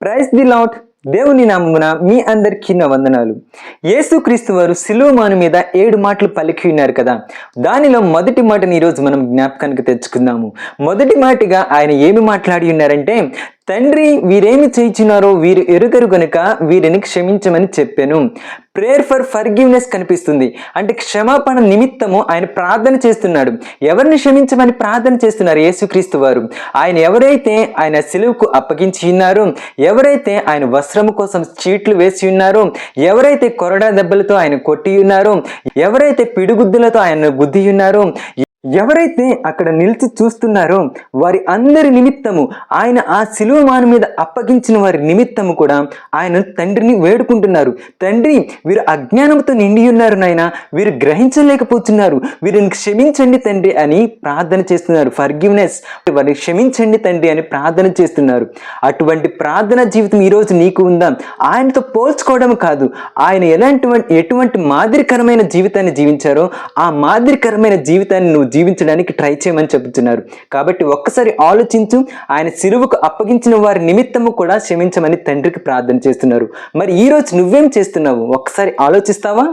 Praise the lord. దేవుని నామమున మీ అందరికీ నా వందనాలు. యేసుక్రీస్తు వారు సిలువమాను మీద 7 మాటలు పలికి ఉన్నారు కదా. దానిలో మొదటి మాటని ఈరోజు మనం జ్ఞాపకానికి తెచ్చుకుందాము. మొదటి మాటగా ఆయన ఏమి మాట్లాడి ఉన్నారంటే, తండ్రి వీరేమి చేయుచున్నారో వీరు ఎరుగరు గనుక వీరిని క్షమించమని చెప్పాను. ప్రేయర్ ఫర్ ఫర్గివ్నెస్ కనిపిస్తుంది. అంటే క్షమాపణ నిమిత్తము ఆయన ప్రార్థన చేస్తున్నాడు. ఎవరిని క్షమించమని ప్రార్థన చేస్తున్నారు? యేసుక్రీస్తు వారు. ఆయన ఎవరైతే ఆయన సిలువకు అప్పగించి ఉన్నారో, ఎవరైతే ఆయన వస్త్రము కోసం చీట్లు వేసి ఉన్నారో, ఎవరైతే కొరడా దెబ్బలతో ఆయన కొట్టి ఉన్నారో, ఎవరైతే పిడుగుద్దులతో ఆయన గుద్ది ఉన్నారో, ఎవరైతే అక్కడ నిలిచి చూస్తున్నారో వారి అందరి నిమిత్తము ఆయన ఆ సిలువమాను మీద అప్పగించిన వారి నిమిత్తము కూడా ఆయన తండ్రిని వేడుకుంటున్నారు. తండ్రి, వీరు అజ్ఞానంతో నిండి ఉన్నారు నాయన, వీరు గ్రహించలేకపోతున్నారు, వీరిని క్షమించండి తండ్రి అని ప్రార్థన చేస్తున్నారు. ఫర్గివ్నెస్, వారిని క్షమించండి తండ్రి అని ప్రార్థన చేస్తున్నారు. అటువంటి ప్రార్థన జీవితం ఈరోజు నీకు ఉందా? ఆయనతో పోల్చుకోవడం కాదు, ఆయన ఎటువంటి మాదిరికరమైన జీవితాన్ని జీవించారో ఆ మాదిరికరమైన జీవితాన్ని నువ్వు జీవించడానికి ట్రై చేయమని చెబుతున్నారు. కాబట్టి ఒక్కసారి ఆలోచించు. ఆయన సిలువకు అప్పగించిన వారి నిమిత్తము కూడా క్షమించమని తండ్రికి ప్రార్థన చేస్తున్నారు. మరి ఈ రోజు నువ్వేం చేస్తున్నావు? ఒక్కసారి ఆలోచిస్తావా?